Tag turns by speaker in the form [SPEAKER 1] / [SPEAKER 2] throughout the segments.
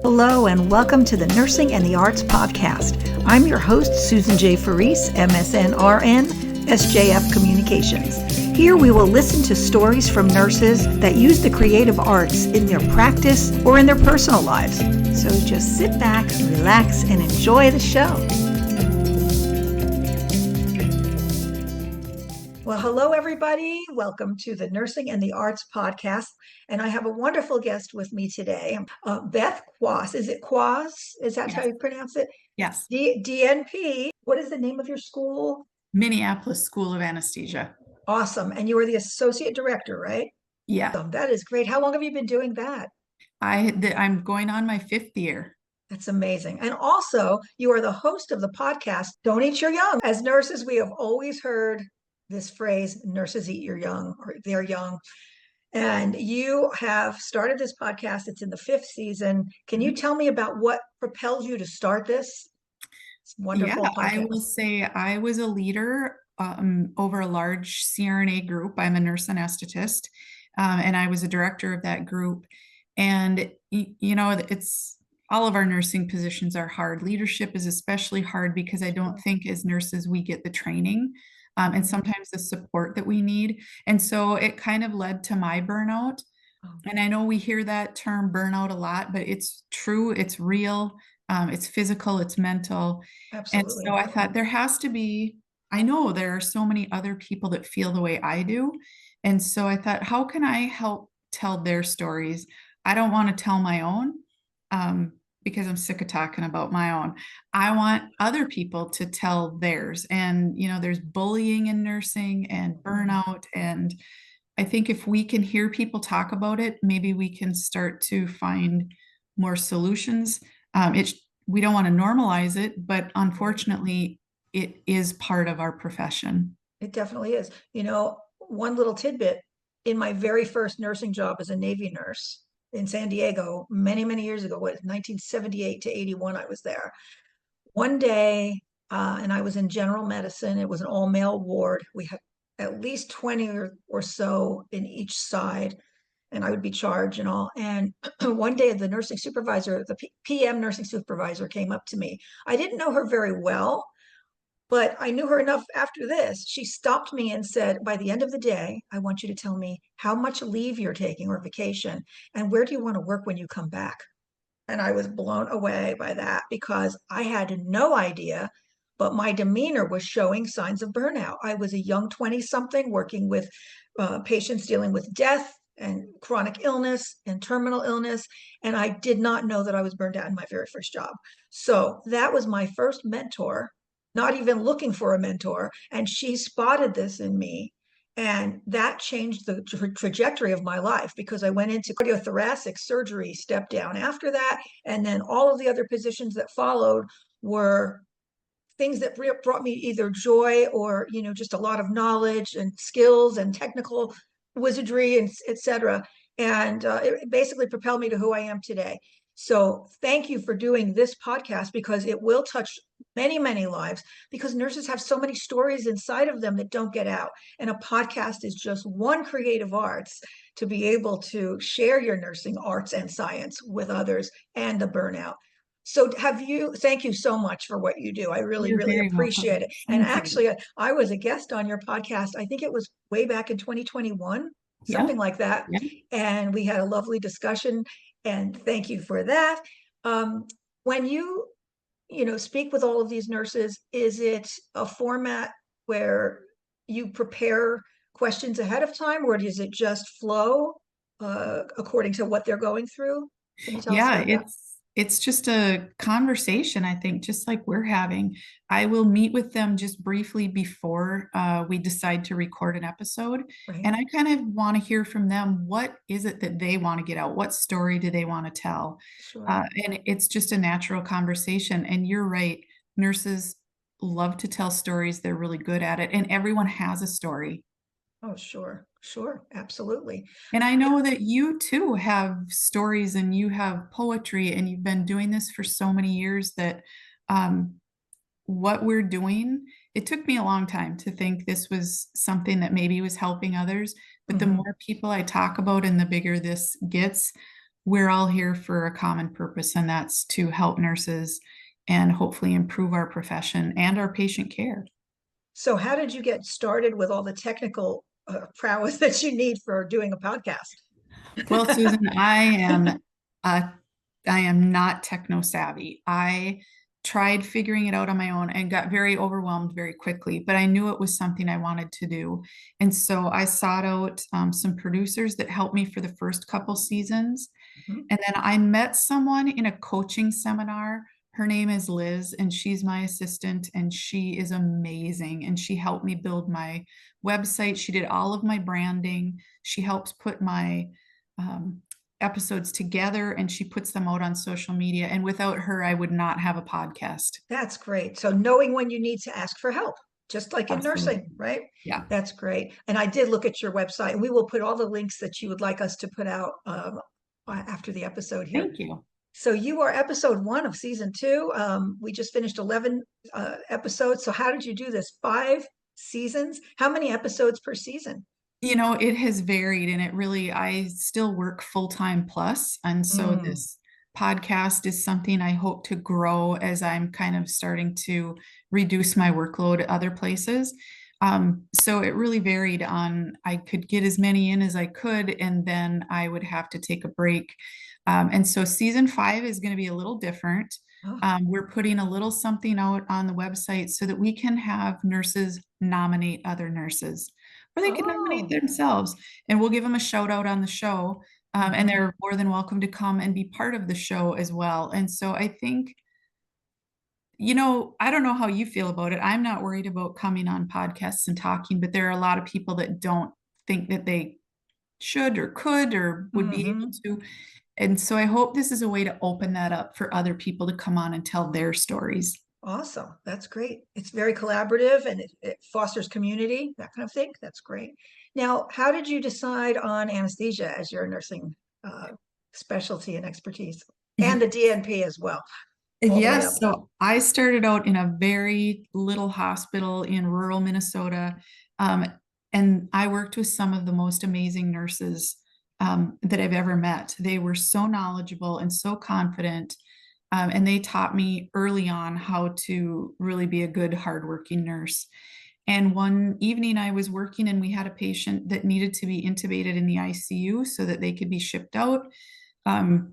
[SPEAKER 1] Hello and welcome to the Nursing and the Arts podcast. I'm your host, Susan J. Farese, MSN RN, SJF Communications. Here we will listen to stories from nurses that use the creative arts in their practice or in their personal lives. So just sit back, relax, and enjoy the show. Well, hello, everybody. Welcome to the Nursing and the Arts podcast. And I have a wonderful guest with me today, Beth Quaas. Is it Quaas? Is that how you pronounce it?
[SPEAKER 2] Yes.
[SPEAKER 1] DNP. What is the name of your school?
[SPEAKER 2] Minneapolis School of Anesthesia.
[SPEAKER 1] Awesome. And you are the associate director, right?
[SPEAKER 2] Yeah.
[SPEAKER 1] That is great. How long have you been doing that?
[SPEAKER 2] I'm going on my 5th year.
[SPEAKER 1] That's amazing. And also, you are the host of the podcast, Don't Eat Your Young. As nurses, we have always heard this phrase, nurses eat your young, or they're young. And you have started this podcast. It's in the 5th season. Can you tell me about what propelled you to start this wonderful podcast?
[SPEAKER 2] I will say I was a leader over a large CRNA group. I'm a nurse anesthetist, and I was a director of that group. And, it's all of our nursing positions are hard. Leadership is especially hard because I don't think as nurses we get the training and sometimes the support that we need. And so it kind of led to my burnout. And I know we hear that term burnout a lot, but it's true, it's real, it's physical, it's mental.
[SPEAKER 1] Absolutely.
[SPEAKER 2] And so I thought there has to be, I know there are so many other people that feel the way I do. And so I thought, how can I help tell their stories? I don't want to tell my own because I'm sick of talking about my own. I want other people to tell theirs. And, there's bullying in nursing and burnout. And I think if we can hear people talk about it, maybe we can start to find more solutions. We don't want to normalize it, but unfortunately, it is part of our profession.
[SPEAKER 1] It definitely is. One little tidbit, in my very first nursing job as a Navy nurse in San Diego, many, many years ago, 1978 to 81, I was there. One day, and I was in general medicine. It was an all-male ward. We had at least 20 or so in each side, and I would be charged and all. And one day, the nursing supervisor, the PM nursing supervisor, came up to me. I didn't know her very well, but I knew her enough after this. She stopped me and said, by the end of the day, I want you to tell me how much leave you're taking or vacation, and where do you want to work when you come back? And I was blown away by that because I had no idea, but my demeanor was showing signs of burnout. I was a young 20-something working with patients dealing with death and chronic illness and terminal illness. And I did not know that I was burned out in my very first job. So that was my first mentor, not even looking for a mentor. And she spotted this in me. And that changed the trajectory of my life because I went into cardiothoracic surgery step down after that. And then all of the other positions that followed were things that brought me either joy or, just a lot of knowledge and skills and technical wizardry and et cetera. And it basically propelled me to who I am today. So thank you for doing this podcast because it will touch many, many lives because nurses have so many stories inside of them that don't get out. And a podcast is just one creative arts to be able to share your nursing arts and science with others and the burnout. So thank you so much for what you do. I really,
[SPEAKER 2] You're
[SPEAKER 1] really
[SPEAKER 2] very
[SPEAKER 1] appreciate
[SPEAKER 2] welcome.
[SPEAKER 1] it. And
[SPEAKER 2] Thank you.
[SPEAKER 1] actually, I was a guest on your podcast. I think it was way back in 2021, something like that.
[SPEAKER 2] Yeah.
[SPEAKER 1] And we had a lovely discussion. And thank you for that. When you speak with all of these nurses, is it a format where you prepare questions ahead of time, or does it just flow according to what they're going through? Can you tell us about that?
[SPEAKER 2] It's just a conversation, I think, just like we're having. I will meet with them just briefly before we decide to record an episode.
[SPEAKER 1] Right.
[SPEAKER 2] And I kind of want to hear from them. What is it that they want to get out? What story do they want to tell?
[SPEAKER 1] Sure.
[SPEAKER 2] And it's just a natural conversation. And you're right. Nurses love to tell stories. They're really good at it. And everyone has a story.
[SPEAKER 1] Oh, sure. Sure. Absolutely.
[SPEAKER 2] And I know that you too have stories and you have poetry and you've been doing this for so many years that what we're doing, it took me a long time to think this was something that maybe was helping others. But the more people I talk about and the bigger this gets, we're all here for a common purpose, and that's to help nurses and hopefully improve our profession and our patient care.
[SPEAKER 1] So how did you get started with all the technical prowess that you need for doing a podcast?
[SPEAKER 2] Well, Susan, uh, I am not techno savvy. I tried figuring it out on my own and got very overwhelmed very quickly, but I knew it was something I wanted to do. And so I sought out some producers that helped me for the first couple seasons.
[SPEAKER 1] Mhm.
[SPEAKER 2] And then I met someone in a coaching seminar. Her name is Liz, and she's my assistant, and she is amazing. And she helped me build my website. She did all of my branding. She helps put my um, episodes together, and she puts them out on social media. And without her, I would not have a podcast.
[SPEAKER 1] That's great. So knowing when you need to ask for help, just like in nursing,
[SPEAKER 2] Absolutely.
[SPEAKER 1] right?
[SPEAKER 2] Yeah.
[SPEAKER 1] That's great. And I did look at your website, and we will put all the links that you would like us to put out after the episode here.
[SPEAKER 2] Thank you.
[SPEAKER 1] So you are episode 1 of season 2. We just finished 11 episodes. So how did you do this? 5 seasons? How many episodes per season?
[SPEAKER 2] It has varied, and I still work full-time plus. And so
[SPEAKER 1] Mm.
[SPEAKER 2] this podcast is something I hope to grow as I'm kind of starting to reduce my workload at other places. So it really varied on, I could get as many in as I could, and then I would have to take a break. And so season 5 is going to be a little different.
[SPEAKER 1] Oh,
[SPEAKER 2] We're putting a little something out on the website so that we can have nurses nominate other nurses, or they can nominate
[SPEAKER 1] oh.
[SPEAKER 2] themselves, and we'll give them a shout out on the show. And
[SPEAKER 1] Mhm.
[SPEAKER 2] they're more than welcome to come and be part of the show as well. And so I think, I don't know how you feel about it. I'm not worried about coming on podcasts and talking, but there are a lot of people that don't think that they should or could or would be able
[SPEAKER 1] Mhm.
[SPEAKER 2] to. And so I hope this is a way to open that up for other people to come on and tell their stories.
[SPEAKER 1] Awesome. That's great. It's very collaborative, and it fosters community, that kind of thing. That's great. Now, how did you decide on anesthesia as your nursing uh, specialty and expertise, and the DNP as well, all the way
[SPEAKER 2] Yes,
[SPEAKER 1] up?
[SPEAKER 2] so I started out in a very little hospital in rural Minnesota, um, and I worked with some of the most amazing nurses that I've ever met. They were so knowledgeable and so confident, and they taught me early on how to really be a good, hardworking nurse. And one evening I was working, and we had a patient that needed to be intubated in the ICU so that they could be shipped out. Um,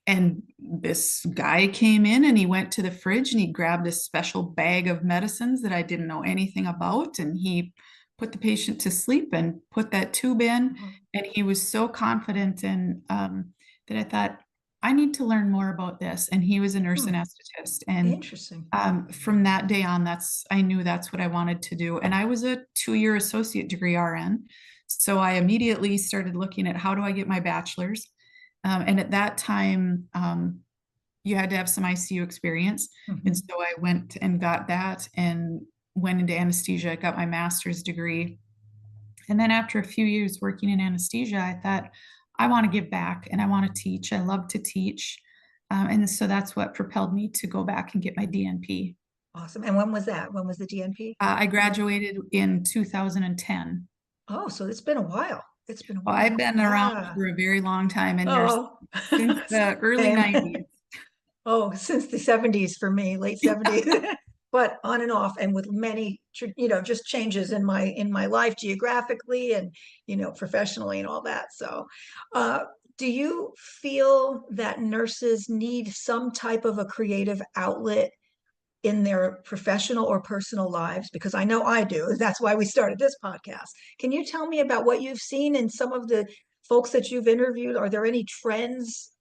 [SPEAKER 2] and this guy came in, and he went to the fridge and he grabbed a special bag of medicines that I didn't know anything about. And he put the patient to sleep and put that tube in.
[SPEAKER 1] Mhm.
[SPEAKER 2] And he was so confident, and that I thought, I need to learn more about this. And he was a nurse
[SPEAKER 1] Hmm.
[SPEAKER 2] anesthetist. And
[SPEAKER 1] Interesting.
[SPEAKER 2] from that day on, I knew that's what I wanted to do. And I was a 2-year associate degree RN. So I immediately started looking at, how do I get my bachelor's? And at that time, you had to have some ICU experience. And
[SPEAKER 1] Mhm.
[SPEAKER 2] so I went and got that and went into anesthesia, got my master's degree. And then after a few years working in anesthesia, I thought, I want to give back and I want to teach. I love to teach. And so that's what propelled me to go back and get my DNP.
[SPEAKER 1] Awesome. And when was that? When was the DNP?
[SPEAKER 2] I graduated in 2010.
[SPEAKER 1] Oh, so it's been a while. It's been a
[SPEAKER 2] Well, I've
[SPEAKER 1] while.
[SPEAKER 2] been around
[SPEAKER 1] Yeah.
[SPEAKER 2] for a very long time in nursing
[SPEAKER 1] Oh,
[SPEAKER 2] since the early
[SPEAKER 1] same.
[SPEAKER 2] 90s.
[SPEAKER 1] Oh, since the 70s for me, late 70s. But on and off, and with many, just changes in my life geographically and, professionally and all that. So, uh, do you feel that nurses need some type of a creative outlet in their professional or personal lives? Because I know I do. That's why we started this podcast. Can you tell me about what you've seen in some of the folks that you've interviewed? Are there any trends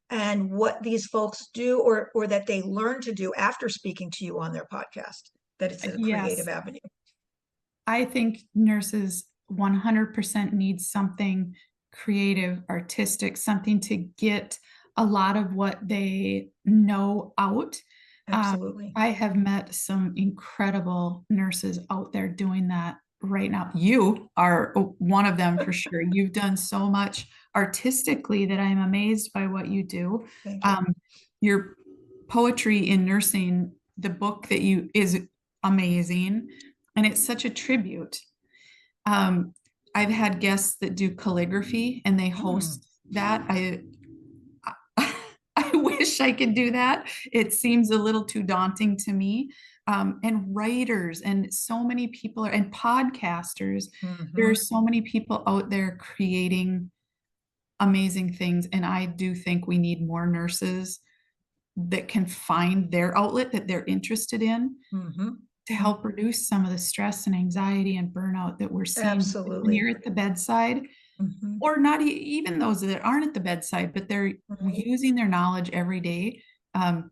[SPEAKER 1] and what these folks do, or that they learn to do after speaking to you on their podcast, that it's a creative
[SPEAKER 2] Yes,
[SPEAKER 1] avenue?
[SPEAKER 2] I think nurses 100% need something creative, artistic, something to get a lot of what they know out. Um,
[SPEAKER 1] Absolutely.
[SPEAKER 2] I have met some incredible nurses out there doing that right now. You are one of them for sure. You've done so much artistically that I'm amazed by what you do.
[SPEAKER 1] Thank you.
[SPEAKER 2] Um, your poetry in nursing, the book that you is amazing, and it's such a tribute. Um, I've had guests that do calligraphy and they
[SPEAKER 1] Hmm.
[SPEAKER 2] host that. wish I could do that. It seems a little too daunting to me. And writers and so many people are, and podcasters. There are
[SPEAKER 1] Mhm.
[SPEAKER 2] so many people out there creating amazing things. And I do think we need more nurses that can find their outlet that they're interested in
[SPEAKER 1] Mhm.
[SPEAKER 2] to help
[SPEAKER 1] Mhm.
[SPEAKER 2] reduce some of the stress and anxiety and burnout that we're seeing when
[SPEAKER 1] Absolutely.
[SPEAKER 2] you're at the bedside,
[SPEAKER 1] Mhm.
[SPEAKER 2] or not even those that aren't at the bedside, but they're
[SPEAKER 1] Right.
[SPEAKER 2] using their knowledge every day. Um,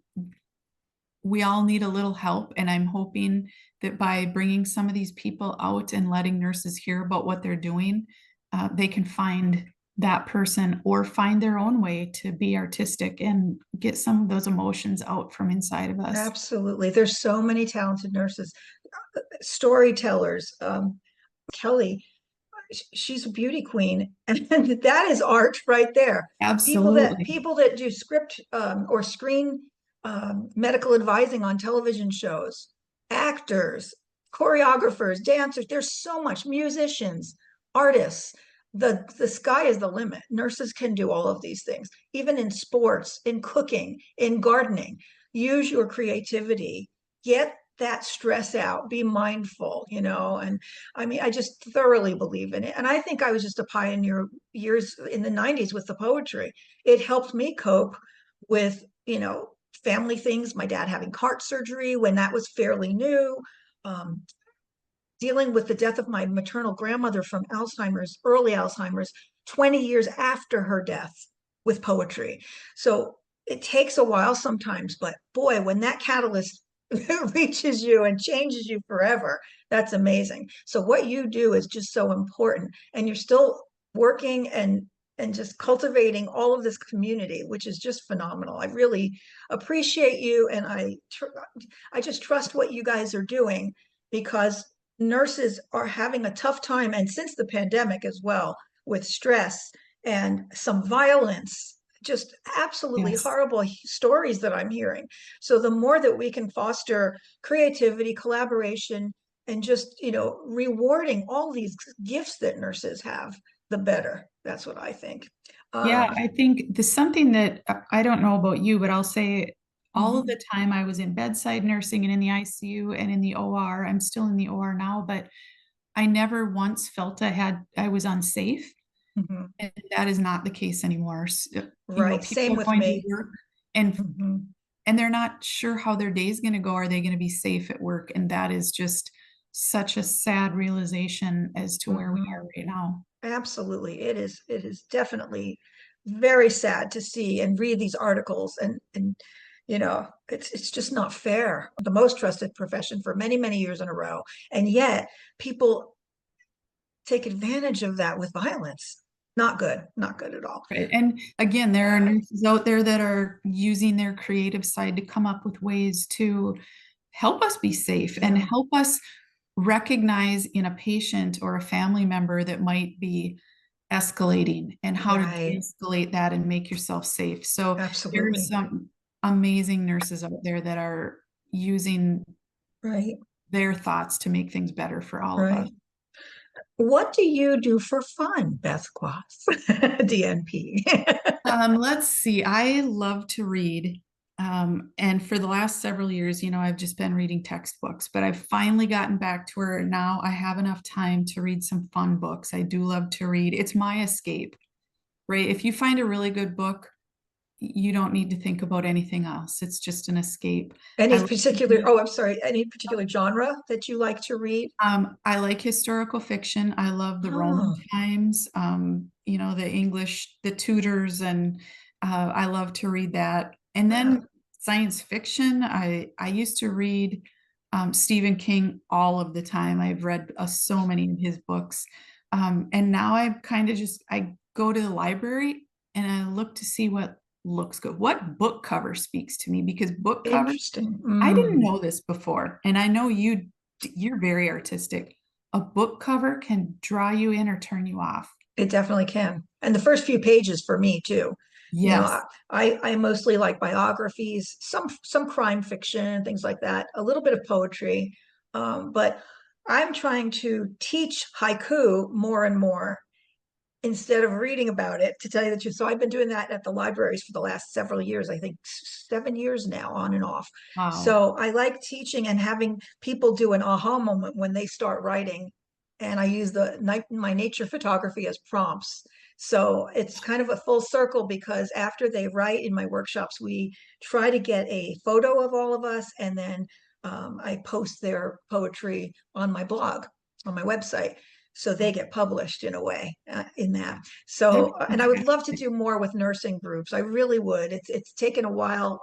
[SPEAKER 2] we all need a little help, and I'm hoping that by bringing some of these people out and letting nurses hear about what they're doing, they can find that person or find their own way to be artistic and get some of those emotions out from inside of us.
[SPEAKER 1] Absolutely. There's so many talented nurses, storytellers. Kelly, she's a beauty queen, and that is art right there.
[SPEAKER 2] Absolutely.
[SPEAKER 1] People that do script or screen medical advising on television shows, actors, choreographers, dancers. There's so much, musicians, artists. The sky is the limit. Nurses can do all of these things, even in sports, in cooking, in gardening. Use your creativity. Get that stress out. Be mindful, and I mean, I just thoroughly believe in it. And I think I was just a pioneer years in the 90s with the poetry. It helped me cope with, family things, my dad having heart surgery when that was fairly new, um, dealing with the death of my maternal grandmother from Alzheimer's, early Alzheimer's, 20 years after her death with poetry. So it takes a while sometimes, but boy, when that catalyst reaches you and changes you forever, that's amazing. So what you do is just so important, and you're still working and just cultivating all of this community, which is just phenomenal. I really appreciate you, and I just trust what you guys are doing, because nurses are having a tough time, and since the pandemic as well, with stress and some violence, just absolutely
[SPEAKER 2] Yes.
[SPEAKER 1] horrible stories that I'm hearing. So the more that we can foster creativity, collaboration, and just, rewarding all these gifts that nurses have, the better. That's what I think.
[SPEAKER 2] Yeah,
[SPEAKER 1] Um,
[SPEAKER 2] I think there's something that I don't know about you, but I'll say all of
[SPEAKER 1] mhm,
[SPEAKER 2] the time I was in bedside nursing and in the ICU and in the OR. I'm still in the OR now, but I never once felt I was unsafe.
[SPEAKER 1] mhm.
[SPEAKER 2] And that is not the case anymore.
[SPEAKER 1] Right.
[SPEAKER 2] People
[SPEAKER 1] Same
[SPEAKER 2] are
[SPEAKER 1] with
[SPEAKER 2] going to
[SPEAKER 1] me.
[SPEAKER 2] work and
[SPEAKER 1] Mhm,
[SPEAKER 2] and they're not sure how their day's going to go. Are they going to be safe at work? And that is just such a sad realization as to where we
[SPEAKER 1] mhm.
[SPEAKER 2] are right now.
[SPEAKER 1] Absolutely. It is definitely very sad to see and read these articles, and it's just not fair. The most trusted profession for many, many years in a row. And yet people take advantage of that with violence. Not good. Not good at all.
[SPEAKER 2] Right. And again, there are nurses out there that are using their creative side to come up with ways to help us be safe and
[SPEAKER 1] Yeah.
[SPEAKER 2] help us recognize in a patient or a family member that might be escalating and how to
[SPEAKER 1] Right.
[SPEAKER 2] de-escalate that and make yourself safe. So there are
[SPEAKER 1] Absolutely.
[SPEAKER 2] some amazing nurses out there that are using
[SPEAKER 1] Right.
[SPEAKER 2] their thoughts to make things better for all of us.
[SPEAKER 1] Right. What do you do for fun, Beth Quaas? DNP.
[SPEAKER 2] Let's see. I love to read. And for the last several years, I've just been reading textbooks, but I've finally gotten back to where now I have enough time to read some fun books. I do love to read. It's my escape, right? If you find a really good book, you don't need to think about anything else. It's just an escape. I
[SPEAKER 1] Any
[SPEAKER 2] like to
[SPEAKER 1] particular,
[SPEAKER 2] read.
[SPEAKER 1] oh, I'm sorry, any particular genre that you like to read?
[SPEAKER 2] I like historical fiction. I love the Roman
[SPEAKER 1] Oh,
[SPEAKER 2] times, the English, the Tudors, and I love to read that. And
[SPEAKER 1] wow.
[SPEAKER 2] then science fiction. I used to read Stephen King all of the time. I've read so many of his books, and now I kind of I go to the library and I look to see what looks good, what book cover speaks to me, because book covers
[SPEAKER 1] Interesting.
[SPEAKER 2] I didn't know this before, and I know you're very artistic. A book cover can draw you in or turn you off.
[SPEAKER 1] It definitely can. And the first few pages for me too.
[SPEAKER 2] Yes.
[SPEAKER 1] I mostly like biographies, some crime fiction, things like that, a little bit of poetry. But I'm trying to teach haiku more and more instead of reading about it, to tell you the truth. So I've been doing that at the libraries for the last several years, I think 7 years now, on and off.
[SPEAKER 2] Wow.
[SPEAKER 1] So I like teaching and having people do an aha moment when they start writing. And I use my nature photography as prompts. So it's kind of a full circle, because after they write in my workshops, we try to get a photo of all of us, and then I post their poetry on my blog, on my website, so they get published in a way, in that.
[SPEAKER 2] That's
[SPEAKER 1] So, and I would love to
[SPEAKER 2] fantastic.
[SPEAKER 1] do more with nursing groups. I really would. It's taken a while,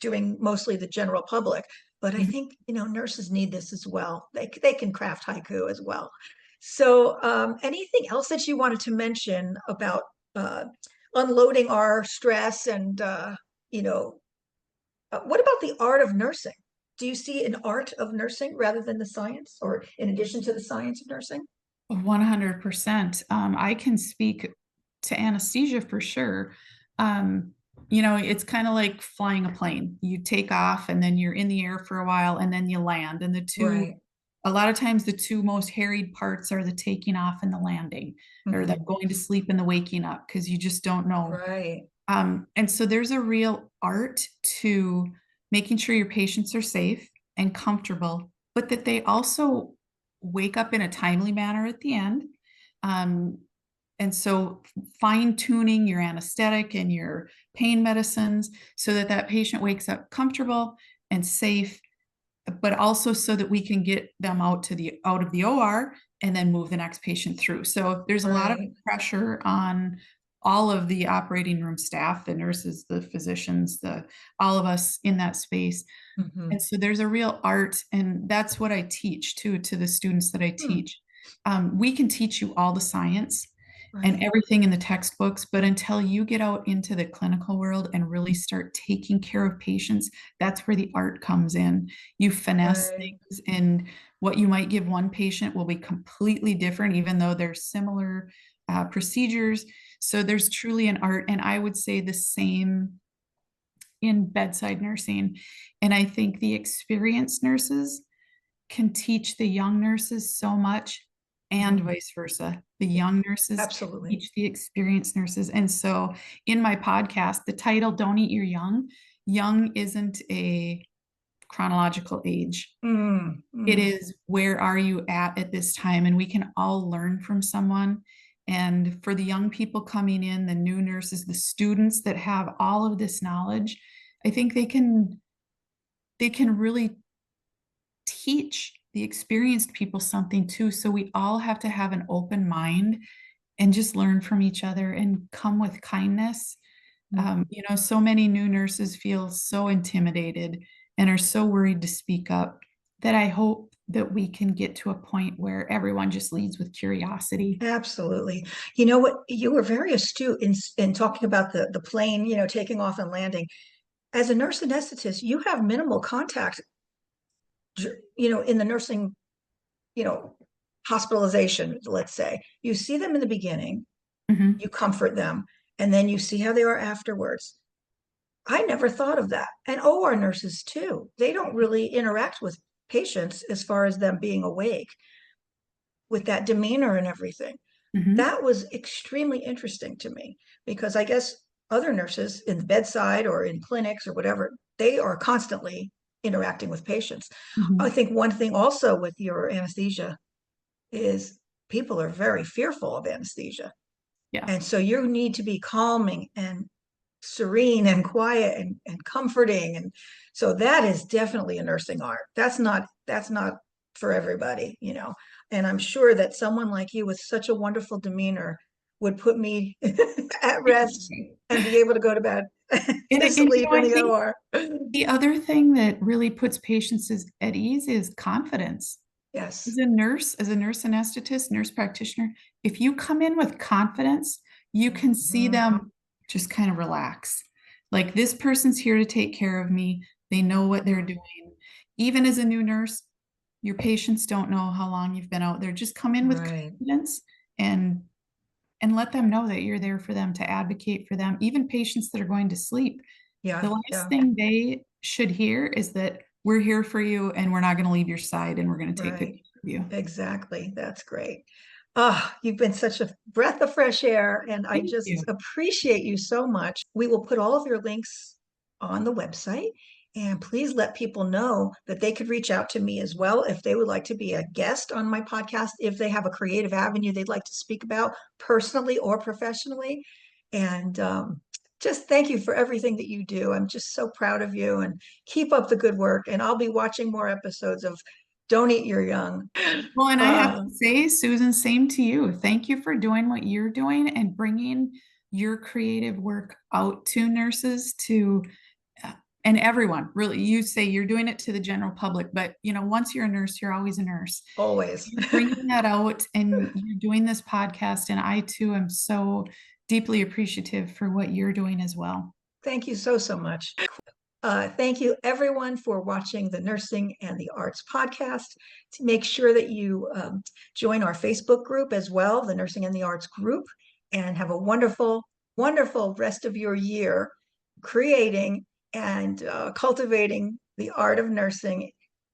[SPEAKER 1] doing mostly the general public, but I
[SPEAKER 2] Mhm.
[SPEAKER 1] think, nurses need this as well. They can craft haiku as well. So, anything else that you wanted to mention about uh, unloading our stress, and you know, what about the art of nursing? Do you see an art of nursing rather than the science, or in addition to the science of nursing?
[SPEAKER 2] 100%. I can speak to anesthesia for sure. Um, it's kind of like flying a plane. You take off and then you're in the air for a while and then you land. And
[SPEAKER 1] Right.
[SPEAKER 2] a lot of times, the two most harried parts are the taking off and the landing, or the
[SPEAKER 1] Hmm.
[SPEAKER 2] going to sleep and the waking up, because you just don't know.
[SPEAKER 1] Right.
[SPEAKER 2] And so there's a real art to making sure your patients are safe and comfortable, but that they also wake up in a timely manner at the end. Um, and so fine tuning your anesthetic and your pain medicines so that that patient wakes up comfortable and safe, but also so that we can get them out of the OR and then move the next patient through. So there's a lot of
[SPEAKER 1] Right.
[SPEAKER 2] pressure on all of the operating room staff, the nurses, the physicians, all of us in that space.
[SPEAKER 1] Hmm.
[SPEAKER 2] And so there's a real art, and that's what I teach too to the students that I
[SPEAKER 1] Hmm.
[SPEAKER 2] teach. We can teach you all the science and
[SPEAKER 1] Right.
[SPEAKER 2] everything in the textbooks, but until you get out into the clinical world and really start taking care of patients, that's where the art comes in. You finesse
[SPEAKER 1] Right.
[SPEAKER 2] things, and what you might give one patient will be completely different, even though they're similar procedures. So there's truly an art, and I would say the same in bedside nursing. And I think the experienced nurses can teach the young nurses so much, and
[SPEAKER 1] Mhm.
[SPEAKER 2] vice versa. The young nurses can
[SPEAKER 1] Absolutely.
[SPEAKER 2] teach the experienced nurses. And so in my podcast, the title, Don't Eat Your Young, young isn't a chronological age.
[SPEAKER 1] Mm,
[SPEAKER 2] It
[SPEAKER 1] mm.
[SPEAKER 2] is, where are you at this time? And we can all learn from someone. And for the young people coming in, the new nurses, the students that have all of this knowledge, I think they can really teach the experienced people something too. So we all have to have an open mind and just learn from each other and come with kindness.
[SPEAKER 1] Mm.
[SPEAKER 2] So many new nurses feel so intimidated and are so worried to speak up, that I hope that we can get to a point where everyone just leads with curiosity.
[SPEAKER 1] Absolutely. You know what? You were very astute in talking about the plane, taking off and landing. As a nurse anesthetist, you have minimal contact, in the nursing, you know, hospitalization, let's say. You see them in the beginning,
[SPEAKER 2] Mhm.
[SPEAKER 1] you comfort them, and then you see how they are afterwards. I never thought of that. And OR nurses too. They don't really interact with patients as far as them being awake, with that demeanor and everything.
[SPEAKER 2] Mhm.
[SPEAKER 1] That was extremely interesting to me, because I guess other nurses in the bedside or in clinics or whatever, they are constantly interacting with patients. I
[SPEAKER 2] Mhm.
[SPEAKER 1] think one thing also with your anesthesia is people are very fearful of anesthesia.
[SPEAKER 2] Yeah.
[SPEAKER 1] And so you need to be calming and serene and quiet and comforting. And so that is definitely a nursing art. That's not for everybody. And I'm sure that someone like you with such a wonderful demeanor would put me at rest and be able to go to bed
[SPEAKER 2] And,
[SPEAKER 1] to
[SPEAKER 2] and
[SPEAKER 1] sleep in
[SPEAKER 2] I
[SPEAKER 1] the
[SPEAKER 2] think
[SPEAKER 1] OR.
[SPEAKER 2] the other thing that really puts patients at ease is confidence.
[SPEAKER 1] Yes.
[SPEAKER 2] As a nurse anesthetist, nurse practitioner, if you come in with confidence, you can see
[SPEAKER 1] Mhm.
[SPEAKER 2] them just kind of relax. Like, this person's here to take care of me. They know what they're
[SPEAKER 1] Mhm.
[SPEAKER 2] doing. Even as a new nurse, your patients don't know how long you've been out there. Just come in with
[SPEAKER 1] Right.
[SPEAKER 2] confidence, and let them know that you're there for them, to advocate for them. Even patients that are going to sleep, the
[SPEAKER 1] Yeah.
[SPEAKER 2] last
[SPEAKER 1] Yeah.
[SPEAKER 2] thing they should hear is that we're here for you and we're not going to leave your side and we're going to take good
[SPEAKER 1] Right.
[SPEAKER 2] care of you.
[SPEAKER 1] Exactly. That's great. You've been such a breath of fresh air, and I
[SPEAKER 2] Thank
[SPEAKER 1] just
[SPEAKER 2] you.
[SPEAKER 1] appreciate you so much. We will put all of your links on the website, and please let people know that they could reach out to me as well if they would like to be a guest on my podcast, if they have a creative avenue they'd like to speak about personally or professionally. And just thank you for everything that you do. I'm just so proud of you, and keep up the good work. And I'll be watching more episodes of Don't Eat Your Young.
[SPEAKER 2] Well, and I have
[SPEAKER 1] Uh,
[SPEAKER 2] to say, Susan, same to you. Thank you for doing what you're doing and bringing your creative work out to nurses, to and everyone. Really, you say you're doing it to the general public, but once you're a nurse, you're always a nurse.
[SPEAKER 1] Always.
[SPEAKER 2] You're bringing that out, and you're doing this podcast, and I too am so deeply appreciative for what you're doing as well.
[SPEAKER 1] Thank you so, so much. Thank you, everyone, for watching the Nursing and the Arts podcast. To make sure that you join our Facebook group as well, the Nursing and the Arts group, and have a wonderful, wonderful rest of your year creating and cultivating the art of nursing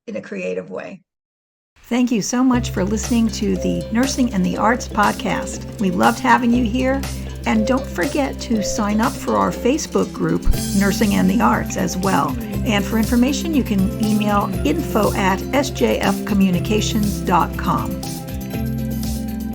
[SPEAKER 1] in a creative way. Thank you so much for listening to the Nursing and the Arts podcast. We loved having you here. And don't forget to sign up for our Facebook group, Nursing and the Arts, as well. And for information, you can email info@sjfcommunications.com.